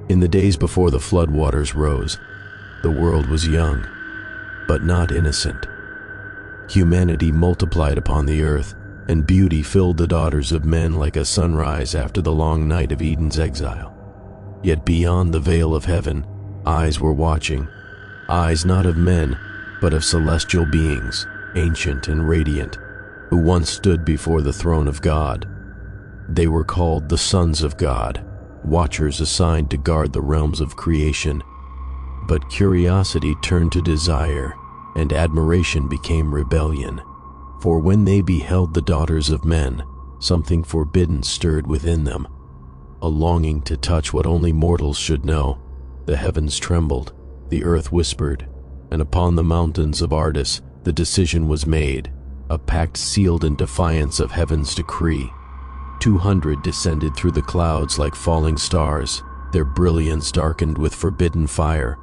In the days before the flood waters rose, the world was young, but not innocent. Humanity multiplied upon the earth, and beauty filled the daughters of men like a sunrise after the long night of Eden's exile. Yet beyond the veil of heaven, eyes were watching, eyes not of men, but of celestial beings, ancient and radiant, who once stood before the throne of God. They were called the sons of God, watchers assigned to guard the realms of creation. But curiosity turned to desire, and admiration became rebellion. For when they beheld the daughters of men, something forbidden stirred within them, a longing to touch what only mortals should know. The heavens trembled, the earth whispered, and upon the mountains of Ardis the decision was made, a pact sealed in defiance of heaven's decree. 200 descended through the clouds like falling stars, their brilliance darkened with forbidden fire.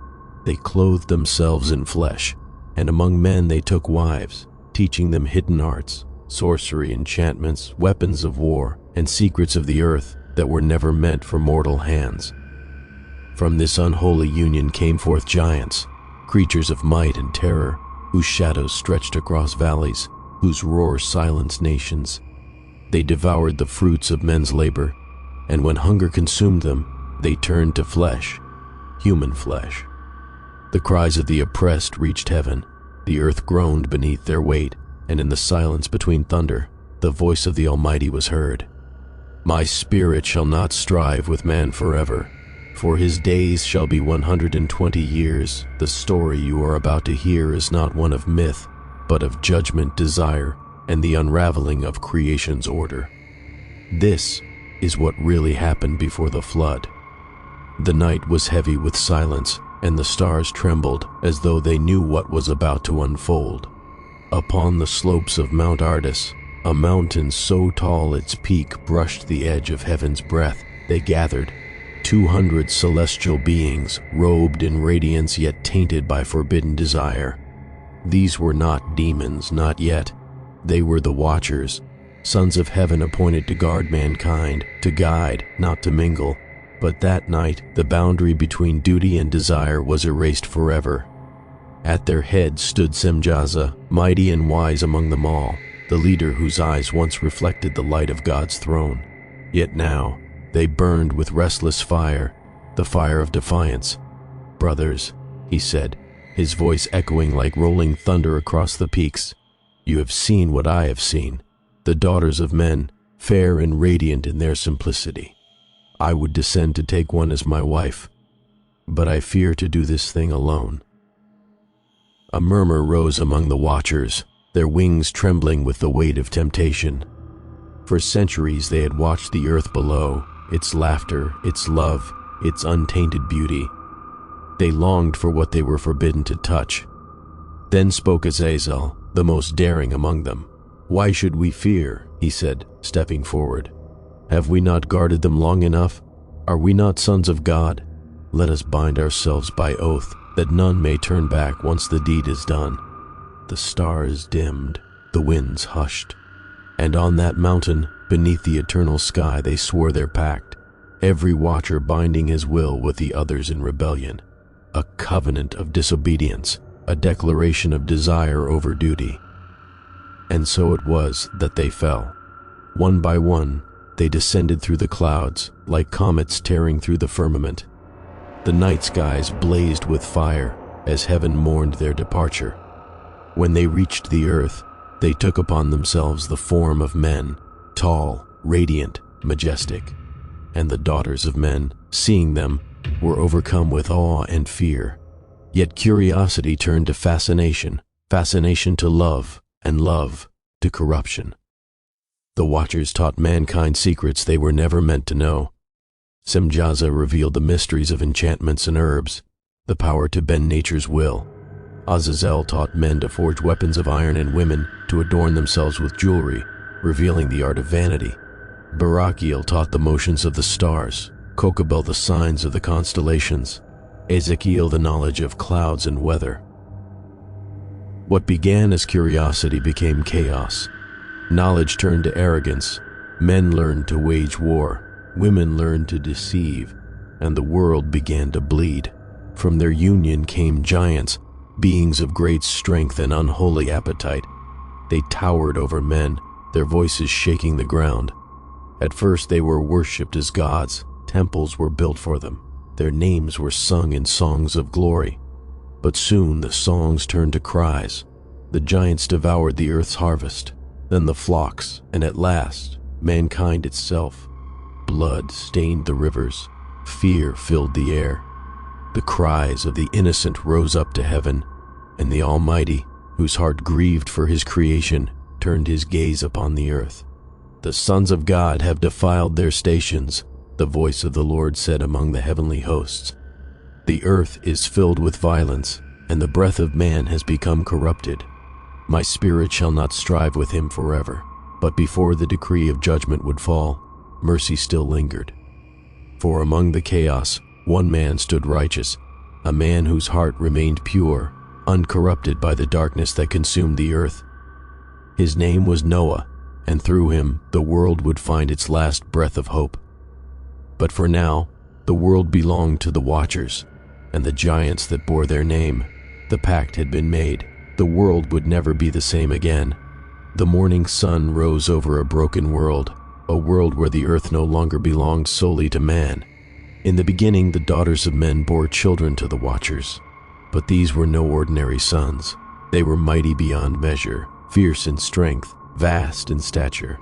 They clothed themselves in flesh, and among men they took wives, teaching them hidden arts, sorcery, enchantments, weapons of war, and secrets of the earth that were never meant for mortal hands. From this unholy union came forth giants, creatures of might and terror, whose shadows stretched across valleys, whose roar silenced nations. They devoured the fruits of men's labor, and when hunger consumed them, they turned to flesh, human flesh. The cries of the oppressed reached heaven. The earth groaned beneath their weight, and in the silence between thunder, the voice of the Almighty was heard. My spirit shall not strive with man forever, for his days shall be 120 years. The story you are about to hear is not one of myth, but of judgment, desire, and the unraveling of creation's order. This is what really happened before the flood. The night was heavy with silence, and the stars trembled as though they knew what was about to unfold. Upon the slopes of Mount Ardis, a mountain so tall its peak brushed the edge of heaven's breath, they gathered, 200 celestial beings, robed in radiance yet tainted by forbidden desire. These were not demons, not yet. They were the Watchers, sons of heaven appointed to guard mankind, to guide, not to mingle. But that night, the boundary between duty and desire was erased forever. At their head stood Semjaza, mighty and wise among them all, the leader whose eyes once reflected the light of God's throne. Yet now, they burned with restless fire, the fire of defiance. Brothers, he said, his voice echoing like rolling thunder across the peaks, you have seen what I have seen, the daughters of men, fair and radiant in their simplicity. I would descend to take one as my wife, but I fear to do this thing alone. A murmur rose among the Watchers, their wings trembling with the weight of temptation. For centuries they had watched the earth below, its laughter, its love, its untainted beauty. They longed for what they were forbidden to touch. Then spoke Azazel, the most daring among them. Why should we fear? He said, stepping forward. Have we not guarded them long enough? Are we not sons of God? Let us bind ourselves by oath that none may turn back once the deed is done. The stars dimmed, the winds hushed, and on that mountain, beneath the eternal sky, they swore their pact, every watcher binding his will with the others in rebellion, a covenant of disobedience, a declaration of desire over duty. And so it was that they fell. One by one, they descended through the clouds, like comets tearing through the firmament. The night skies blazed with fire as heaven mourned their departure. When they reached the earth, they took upon themselves the form of men, tall, radiant, majestic. And the daughters of men, seeing them, were overcome with awe and fear. Yet curiosity turned to fascination, fascination to love, and love to corruption. The Watchers taught mankind secrets they were never meant to know. Semjaza revealed the mysteries of enchantments and herbs, the power to bend nature's will. Azazel taught men to forge weapons of iron and women to adorn themselves with jewelry, revealing the art of vanity. Barakiel taught the motions of the stars, Kokabel the signs of the constellations, Ezekiel the knowledge of clouds and weather. What began as curiosity became chaos. Knowledge turned to arrogance. Men learned to wage war. Women learned to deceive. and the world began to bleed. From their union came giants, beings of great strength and unholy appetite. They towered over men, their voices shaking the ground. At first they were worshipped as gods. Temples were built for them. Their names were sung in songs of glory. But soon the songs turned to cries. The giants devoured the earth's harvest, then the flocks, and at last, mankind itself. Blood stained the rivers. Fear filled the air. The cries of the innocent rose up to heaven, and the Almighty, whose heart grieved for his creation, turned his gaze upon the earth. "The sons of God have defiled their stations," the voice of the Lord said among the heavenly hosts. "The earth is filled with violence, and the breath of man has become corrupted. My spirit shall not strive with him forever." But before the decree of judgment would fall, mercy still lingered. For among the chaos, one man stood righteous, a man whose heart remained pure, uncorrupted by the darkness that consumed the earth. His name was Noah, and through him the world would find its last breath of hope. But for now, the world belonged to the Watchers and the giants that bore their name. The pact had been made. The world would never be the same again. The morning sun rose over a broken world, a world where the earth no longer belonged solely to man. In the beginning, the daughters of men bore children to the Watchers, but these were no ordinary sons. They were mighty beyond measure, fierce in strength, vast in stature.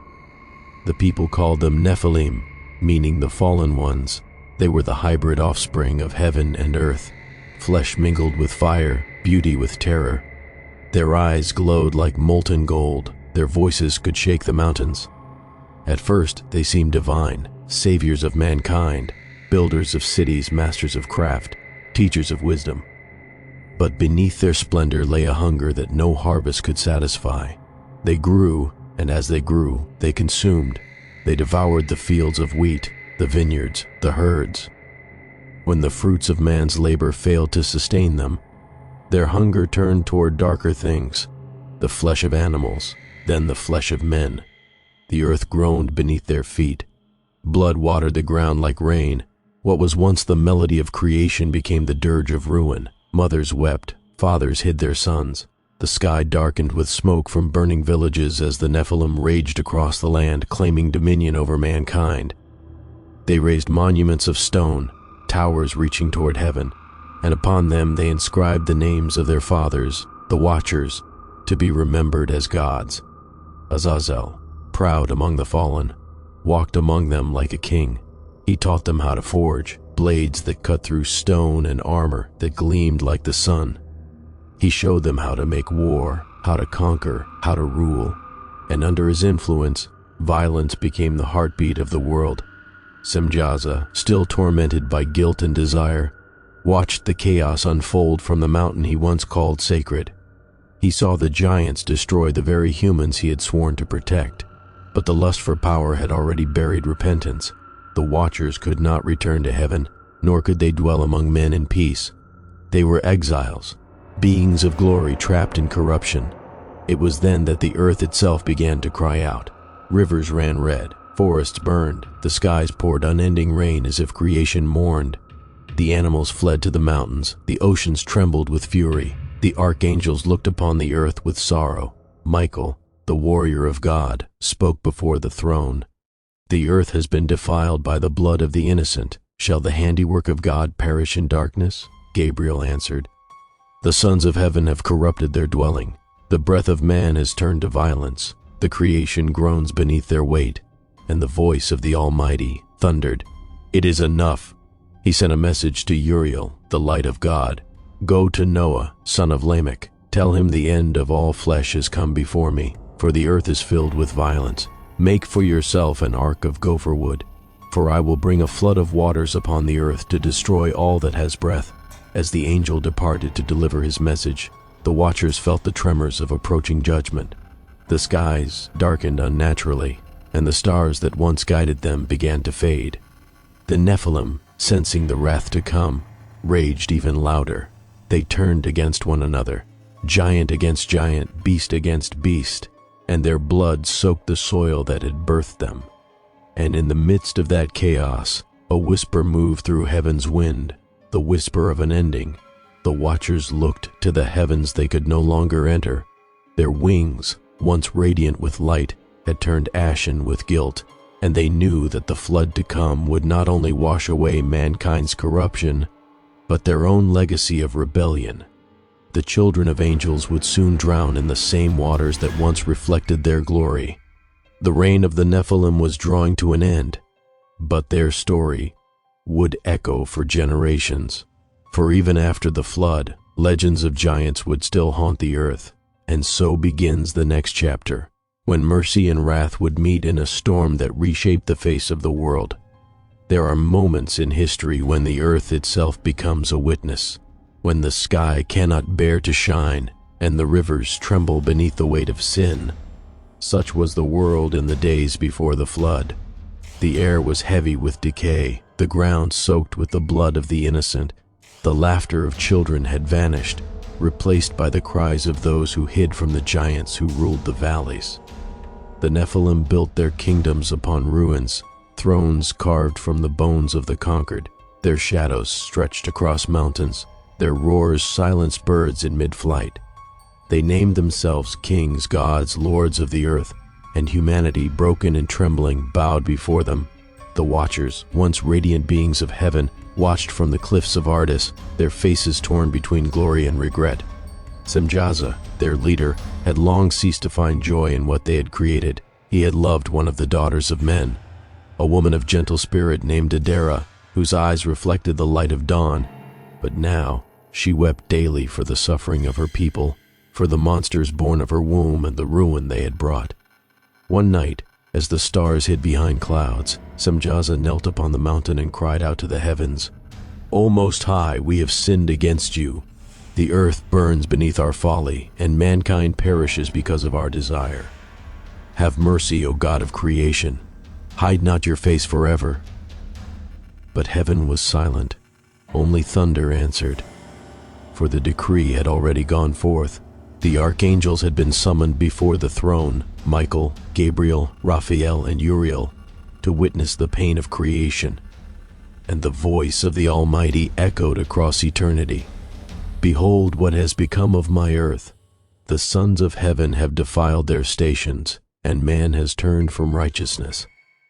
The people called them Nephilim, meaning the fallen ones. They were the hybrid offspring of heaven and earth, flesh mingled with fire, beauty with terror. Their eyes glowed like molten gold. Their voices could shake the mountains. At first, they seemed divine, saviors of mankind, builders of cities, masters of craft, teachers of wisdom. But beneath their splendor lay a hunger that no harvest could satisfy. They grew, and as they grew, they consumed. They devoured the fields of wheat, the vineyards, the herds. When the fruits of man's labor failed to sustain them, their hunger turned toward darker things, the flesh of animals, then the flesh of men. The earth groaned beneath their feet. Blood watered the ground like rain. What was once the melody of creation became the dirge of ruin. Mothers wept, fathers hid their sons. The sky darkened with smoke from burning villages as the Nephilim raged across the land, claiming dominion over mankind. They raised monuments of stone, towers reaching toward heaven, and upon them they inscribed the names of their fathers, the Watchers, to be remembered as gods. Azazel, proud among the fallen, walked among them like a king. He taught them how to forge, blades that cut through stone and armor that gleamed like the sun. He showed them how to make war, how to conquer, how to rule, and under his influence, violence became the heartbeat of the world. Semjaza, still tormented by guilt and desire, watched the chaos unfold from the mountain he once called sacred. He saw the giants destroy the very humans he had sworn to protect, but the lust for power had already buried repentance. The Watchers could not return to heaven, nor could they dwell among men in peace. They were exiles, beings of glory trapped in corruption. It was then that the earth itself began to cry out. Rivers ran red, forests burned, the skies poured unending rain as if creation mourned. The animals fled to the mountains, the oceans trembled with fury. The archangels looked upon the earth with sorrow. Michael, the warrior of God, spoke before the throne. "The earth has been defiled by the blood of the innocent. Shall the handiwork of God perish in darkness?" Gabriel answered. "The sons of heaven have corrupted their dwelling. The breath of man has turned to violence. The creation groans beneath their weight." And the voice of the Almighty thundered, "It is enough." He sent a message to Uriel, the light of God. "Go to Noah, son of Lamech. Tell him the end of all flesh has come before me, for the earth is filled with violence. Make for yourself an ark of gopher wood, for I will bring a flood of waters upon the earth to destroy all that has breath." As the angel departed to deliver his message, the Watchers felt the tremors of approaching judgment. The skies darkened unnaturally, and the stars that once guided them began to fade. The Nephilim, sensing the wrath to come, raged even louder. They turned against one another, giant against giant, beast against beast, and their blood soaked the soil that had birthed them. And in the midst of that chaos, A whisper moved through heaven's wind, the whisper of an ending. The watchers looked to the heavens they could no longer enter. Their wings, once radiant with light, had turned ashen with guilt, and they knew that the flood to come would not only wash away mankind's corruption, but their own legacy of rebellion. The children of angels would soon drown in the same waters that once reflected their glory. The reign of the Nephilim was drawing to an end, but their story would echo for generations. For even after the flood, legends of giants would still haunt the earth, and so begins the next chapter, when mercy and wrath would meet in a storm that reshaped the face of the world. There are moments in history when the earth itself becomes a witness, when the sky cannot bear to shine and the rivers tremble beneath the weight of sin. Such was the world in the days before the flood. The air was heavy with decay, the ground soaked with the blood of the innocent. The laughter of children had vanished, replaced by the cries of those who hid from the giants who ruled the valleys. The Nephilim built their kingdoms upon ruins, thrones carved from the bones of the conquered. Their shadows stretched across mountains, their roars silenced birds in mid-flight. They named themselves kings, gods, lords of the earth, and humanity, broken and trembling, bowed before them. The Watchers, once radiant beings of heaven, watched from the cliffs of Ardis, their faces torn between glory and regret. Semjaza, their leader, had long ceased to find joy in what they had created. He had loved one of the daughters of men, a woman of gentle spirit named Adara, whose eyes reflected the light of dawn. But now she wept daily for the suffering of her people, for the monsters born of her womb and the ruin they had brought. One night, as the stars hid behind clouds, Semjaza knelt upon the mountain and cried out to the heavens, "O Most High, we have sinned against you. The earth burns beneath our folly, and mankind perishes because of our desire. Have mercy, O God of creation. Hide not your face forever." But heaven was silent. Only thunder answered. For the decree had already gone forth. The archangels had been summoned before the throne, Michael, Gabriel, Raphael, and Uriel, to witness the pain of creation. And the voice of the Almighty echoed across eternity. "Behold what has become of my earth. The sons of heaven have defiled their stations, and man has turned from righteousness.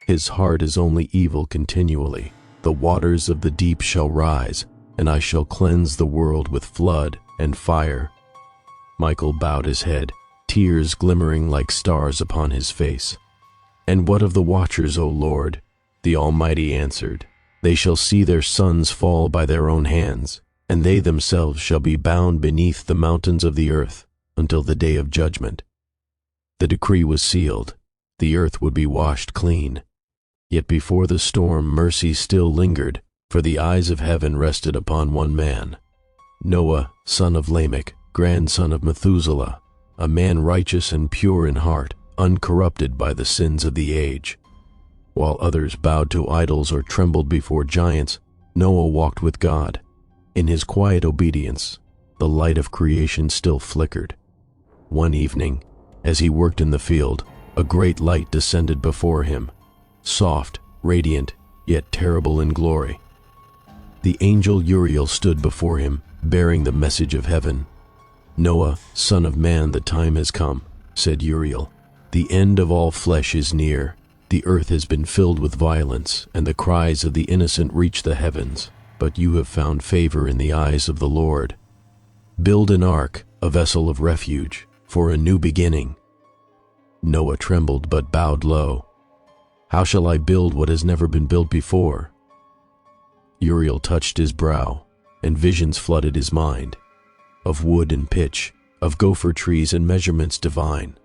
His heart is only evil continually. The waters of the deep shall rise, and I shall cleanse the world with flood and fire." Michael bowed his head, tears glimmering like stars upon his face. "And what of the Watchers, O Lord?" The Almighty answered. "They shall see their sons fall by their own hands, and they themselves shall be bound beneath the mountains of the earth until the day of judgment." The decree was sealed. The earth would be washed clean. Yet before the storm, mercy still lingered, for the eyes of heaven rested upon one man, Noah, son of Lamech, grandson of Methuselah, a man righteous and pure in heart, uncorrupted by the sins of the age. While others bowed to idols or trembled before giants, Noah walked with God. In his quiet obedience, the light of creation still flickered. One evening, as he worked in the field, a great light descended before him, soft, radiant, yet terrible in glory. The angel Uriel stood before him, bearing the message of heaven. "Noah, son of man, the time has come," said Uriel. "The end of all flesh is near. The earth has been filled with violence, and the cries of the innocent reach the heavens. But you have found favor in the eyes of the Lord. Build an ark, a vessel of refuge, for a new beginning." Noah trembled but bowed low. "How shall I build what has never been built before?" Uriel touched his brow, and visions flooded his mind. Of wood and pitch, of gopher trees and measurements divine,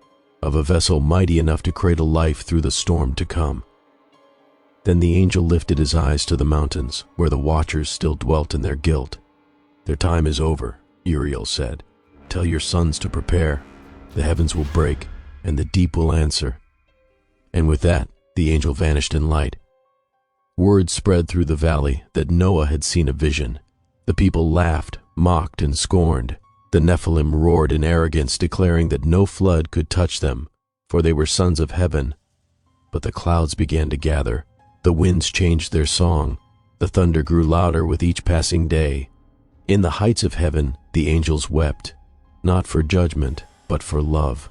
of a vessel mighty enough to cradle life through the storm to come. Then the angel lifted his eyes to the mountains, where the Watchers still dwelt in their guilt. "Their time is over," Uriel said. "Tell your sons to prepare. The heavens will break, and the deep will answer." And with that, the angel vanished in light. Word spread through the valley that Noah had seen a vision. The people laughed, mocked, and scorned. The Nephilim roared in arrogance, declaring that no flood could touch them, for they were sons of heaven. But the clouds began to gather, The winds changed their song. The thunder grew louder with each passing day. In the heights of heaven, the angels wept, not for judgment, but for love.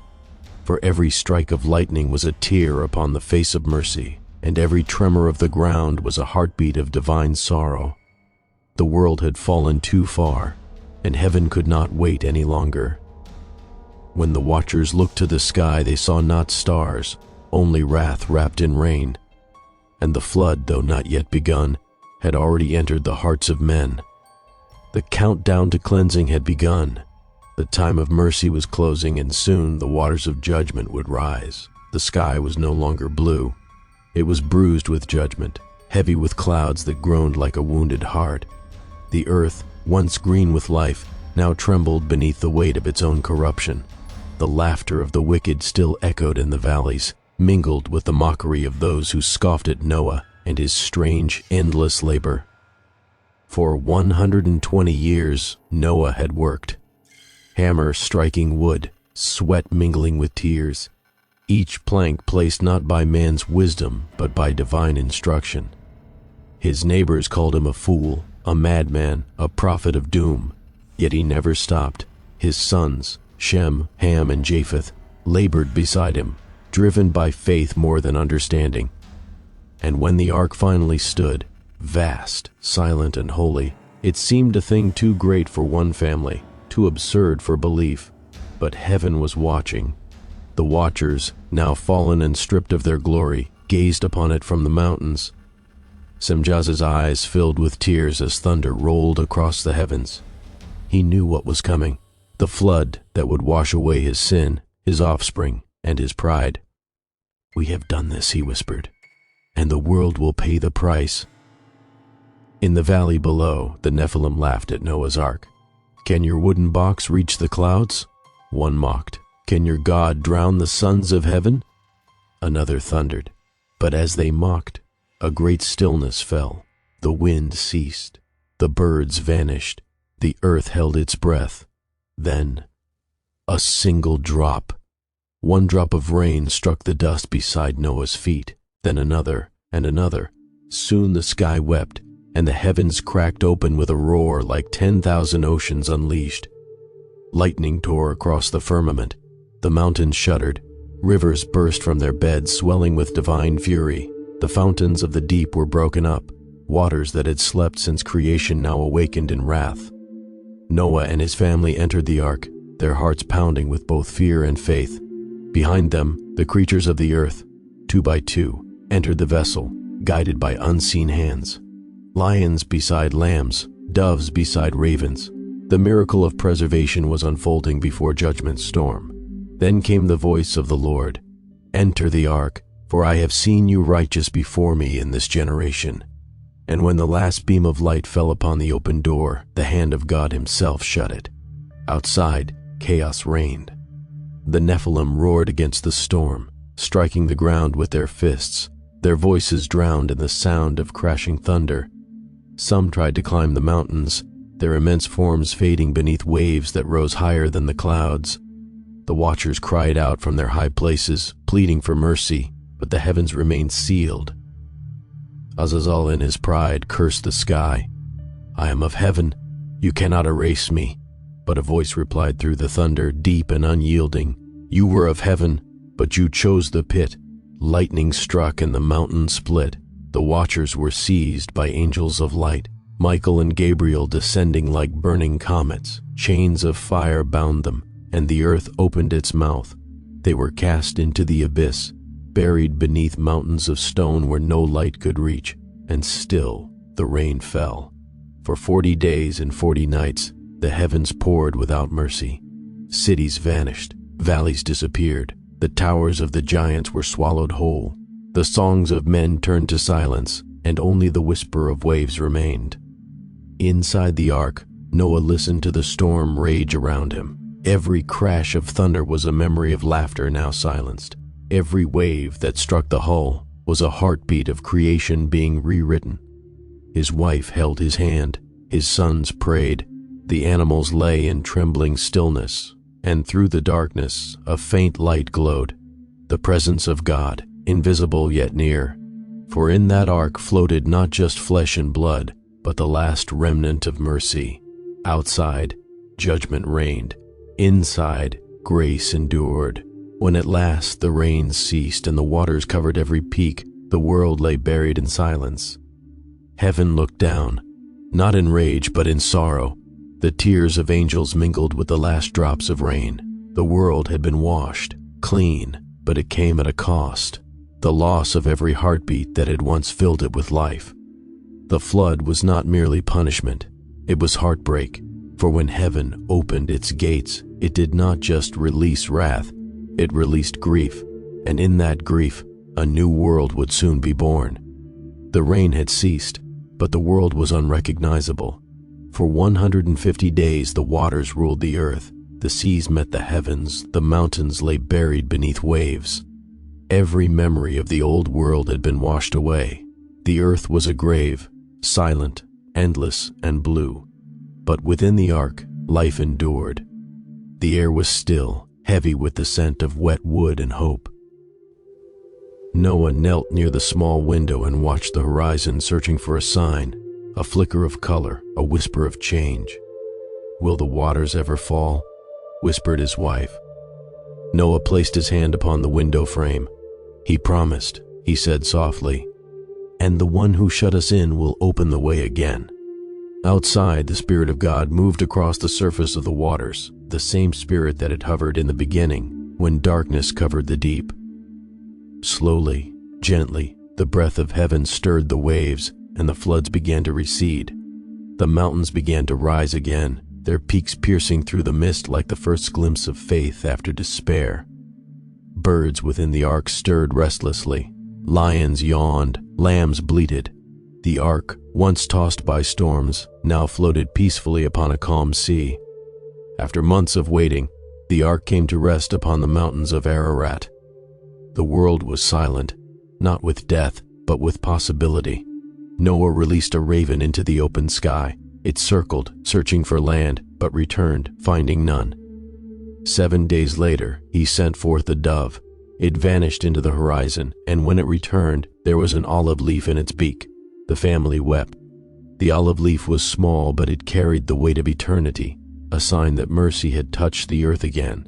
For every strike of lightning was a tear upon the face of mercy, and every tremor of the ground was a heartbeat of divine sorrow. The world had fallen too far, and heaven could not wait any longer. When the watchers looked to the sky, they saw not stars, only wrath wrapped in rain. And the flood, though not yet begun, had already entered the hearts of men. The countdown to cleansing had begun. The time of mercy was closing, and soon the waters of judgment would rise. The sky was no longer blue. It was bruised with judgment, heavy with clouds that groaned like a wounded heart. The earth, once green with life, now trembled beneath the weight of its own corruption. The laughter of the wicked still echoed in the valleys, mingled with the mockery of those who scoffed at Noah and his strange, endless labor. For 120 years, Noah had worked. Hammer striking wood, sweat mingling with tears, each plank placed not by man's wisdom, but by divine instruction. His neighbors called him a fool, a madman, a prophet of doom, yet he never stopped. His sons, Shem, Ham, and Japheth, labored beside him, driven by faith more than understanding. And when the ark finally stood, vast, silent, and holy, it seemed a thing too great for one family, too absurd for belief. But heaven was watching. The watchers, now fallen and stripped of their glory, gazed upon it from the mountains. Semjaz's eyes filled with tears as thunder rolled across the heavens. He knew what was coming, the flood that would wash away his sin, his offspring, and his pride. "We have done this," he whispered, "and the world will pay the price." In the valley below, the Nephilim laughed at Noah's ark. "Can your wooden box reach the clouds?" One mocked. "Can your God drown the sons of heaven?" Another thundered. But as they mocked, a great stillness fell. The wind ceased. The birds vanished. The earth held its breath. Then, a single drop. One drop of rain struck the dust beside Noah's feet, then another and another. Soon the sky wept, and the heavens cracked open with a roar like 10,000 oceans unleashed. Lightning tore across the firmament. The mountains shuddered. Rivers burst from their beds, swelling with divine fury. The fountains of the deep were broken up. Waters that had slept since creation now awakened in wrath. Noah and his family entered the ark, their hearts pounding with both fear and faith. Behind them, the creatures of the earth, 2 by 2, entered the vessel, guided by unseen hands. Lions beside lambs, doves beside ravens. The miracle of preservation was unfolding before judgment's storm. Then came the voice of the Lord, "Enter the ark, for I have seen you righteous before me in this generation." And when the last beam of light fell upon the open door, the hand of God himself shut it. Outside, chaos reigned. The Nephilim roared against the storm, striking the ground with their fists, their voices drowned in the sound of crashing thunder. Some tried to climb the mountains, their immense forms fading beneath waves that rose higher than the clouds. The watchers cried out from their high places, pleading for mercy, but the heavens remained sealed. Azazel in his pride cursed the sky. "I am of heaven, you cannot erase me." But a voice replied through the thunder, deep and unyielding, "You were of heaven, but you chose the pit." Lightning struck and the mountain split. The watchers were seized by angels of light, Michael and Gabriel descending like burning comets. Chains of fire bound them, and the earth opened its mouth. They were cast into the abyss, buried beneath mountains of stone where no light could reach, and still the rain fell. For 40 days and 40 nights, the heavens poured without mercy. Cities vanished, valleys disappeared, the towers of the giants were swallowed whole. The songs of men turned to silence, and only the whisper of waves remained. Inside the ark, Noah listened to the storm rage around him. Every crash of thunder was a memory of laughter now silenced. Every wave that struck the hull was a heartbeat of creation being rewritten. His wife held his hand, his sons prayed, the animals lay in trembling stillness, and through the darkness a faint light glowed, the presence of God, invisible yet near. For in that ark floated not just flesh and blood, but the last remnant of mercy. Outside, judgment reigned. Inside, grace endured. When at last the rains ceased and the waters covered every peak, the world lay buried in silence. Heaven looked down, not in rage but in sorrow. The tears of angels mingled with the last drops of rain. The world had been washed, clean, but it came at a cost. The loss of every heartbeat that had once filled it with life. The flood was not merely punishment, it was heartbreak. For when heaven opened its gates, it did not just release wrath, it released grief, and in that grief, a new world would soon be born. The rain had ceased, but the world was unrecognizable. For 150 days the waters ruled the earth, the seas met the heavens, the mountains lay buried beneath waves. Every memory of the old world had been washed away. The earth was a grave, silent, endless, and blue. But within the ark, life endured. The air was still, heavy with the scent of wet wood and hope. Noah knelt near the small window and watched the horizon, searching for a sign, a flicker of color, a whisper of change. "Will the waters ever fall?" whispered his wife. Noah placed his hand upon the window frame. "He promised," he said softly, "and the one who shut us in will open the way again." Outside, the Spirit of God moved across the surface of the waters, the same Spirit that had hovered in the beginning, when darkness covered the deep. Slowly, gently, the breath of heaven stirred the waves, and the floods began to recede. The mountains began to rise again, their peaks piercing through the mist like the first glimpse of faith after despair. Birds within the ark stirred restlessly. Lions yawned, lambs bleated. The ark, once tossed by storms, now floated peacefully upon a calm sea. After months of waiting, the ark came to rest upon the mountains of Ararat. The world was silent, not with death, but with possibility. Noah released a raven into the open sky. It circled, searching for land, but returned, finding none. 7 days later, he sent forth a dove. It vanished into the horizon, and when it returned, there was an olive leaf in its beak. The family wept. The olive leaf was small, but it carried the weight of eternity, a sign that mercy had touched the earth again.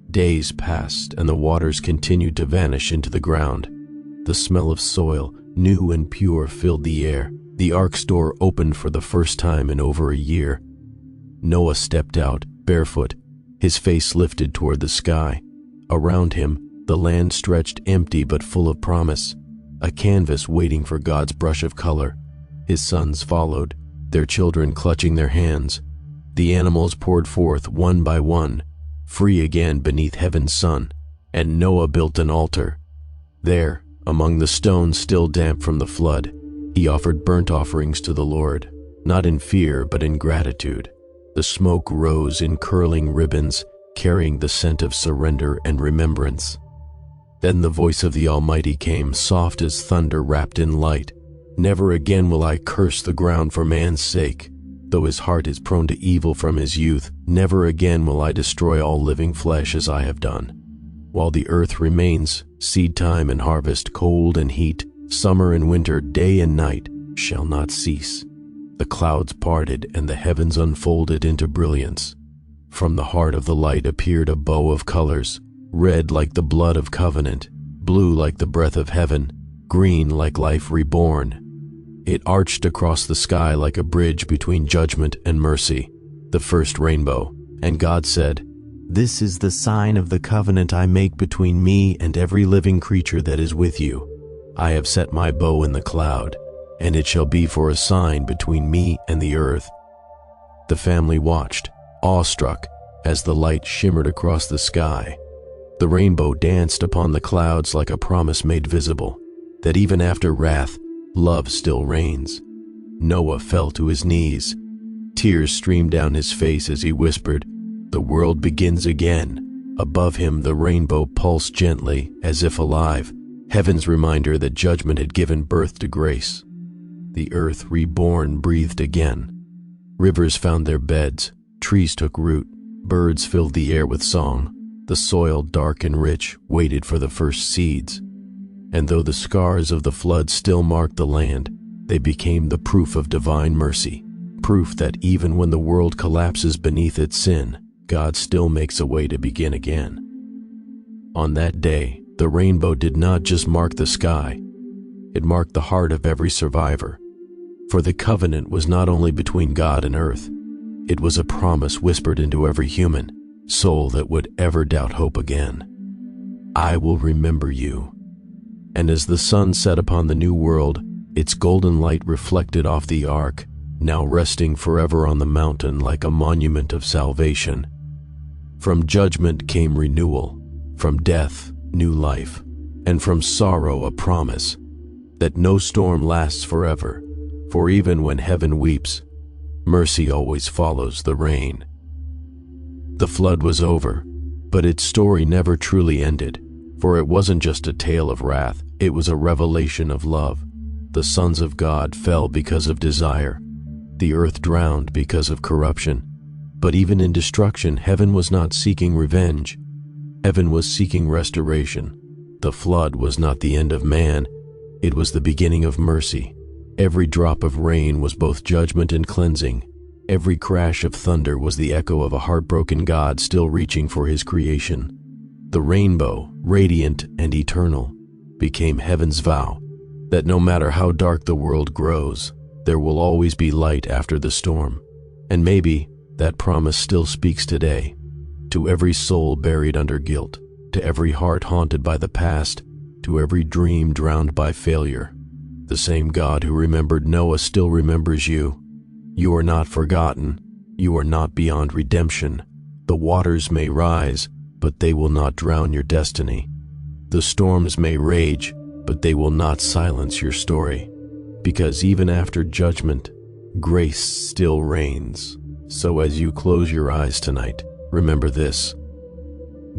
Days passed, and the waters continued to vanish into the ground. The smell of soil, new and pure, filled the air. The ark's door opened for the first time in over a year. Noah stepped out, barefoot, his face lifted toward the sky. Around him, the land stretched empty but full of promise, a canvas waiting for God's brush of color. His sons followed, their children clutching their hands. The animals poured forth one by one, free again beneath heaven's sun, and Noah built an altar. There, among the stones still damp from the flood, he offered burnt offerings to the Lord, not in fear but in gratitude. The smoke rose in curling ribbons, carrying the scent of surrender and remembrance. Then the voice of the Almighty came, soft as thunder wrapped in light. "Never again will I curse the ground for man's sake. Though his heart is prone to evil from his youth, never again will I destroy all living flesh as I have done. While the earth remains, seed time and harvest, cold and heat, summer and winter, day and night, shall not cease." The clouds parted and the heavens unfolded into brilliance. From the heart of the light appeared a bow of colors, red like the blood of covenant, blue like the breath of heaven, green like life reborn. It arched across the sky like a bridge between judgment and mercy, the first rainbow. And God said, "This is the sign of the covenant I make between me and every living creature that is with you. I have set my bow in the cloud, and it shall be for a sign between me and the earth." The family watched, awestruck, as the light shimmered across the sky. The rainbow danced upon the clouds like a promise made visible, that even after wrath, love still reigns. Noah fell to his knees. Tears streamed down his face as he whispered, "The world begins again." Above him, the rainbow pulsed gently, as if alive, heaven's reminder that judgment had given birth to grace. The earth, reborn, breathed again. Rivers found their beds, trees took root, birds filled the air with song. The soil, dark and rich, waited for the first seeds. And though the scars of the flood still marked the land, they became the proof of divine mercy, proof that even when the world collapses beneath its sin, God still makes a way to begin again. On that day, the rainbow did not just mark the sky, it marked the heart of every survivor. For the covenant was not only between God and earth, it was a promise whispered into every human soul that would ever doubt hope again. I will remember you. And as the sun set upon the new world, its golden light reflected off the ark, now resting forever on the mountain like a monument of salvation. From judgment came renewal, from death, new life, and from sorrow a promise that no storm lasts forever, for even when heaven weeps, mercy always follows the rain. The flood was over, but its story never truly ended, for it wasn't just a tale of wrath, it was a revelation of love. The sons of God fell because of desire. The earth drowned because of corruption. But even in destruction, heaven was not seeking revenge. Heaven was seeking restoration. The flood was not the end of man, it was the beginning of mercy. Every drop of rain was both judgment and cleansing. Every crash of thunder was the echo of a heartbroken God still reaching for his creation. The rainbow, radiant and eternal, became heaven's vow that no matter how dark the world grows, there will always be light after the storm. And maybe that promise still speaks today, to every soul buried under guilt, to every heart haunted by the past, to every dream drowned by failure. The same God who remembered Noah still remembers you. You are not forgotten. You are not beyond redemption. The waters may rise, but they will not drown your destiny. The storms may rage, but they will not silence your story. Because even after judgment, grace still reigns. So as you close your eyes tonight, remember this.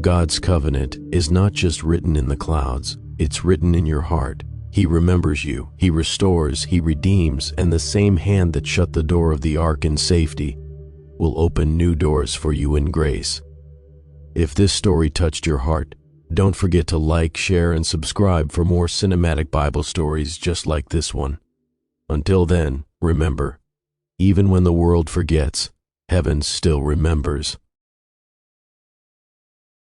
God's covenant is not just written in the clouds, it's written in your heart. He remembers you, he restores, he redeems, and the same hand that shut the door of the ark in safety will open new doors for you in grace. If this story touched your heart, don't forget to like, share, and subscribe for more cinematic Bible stories just like this one. Until then, remember, even when the world forgets, heaven still remembers.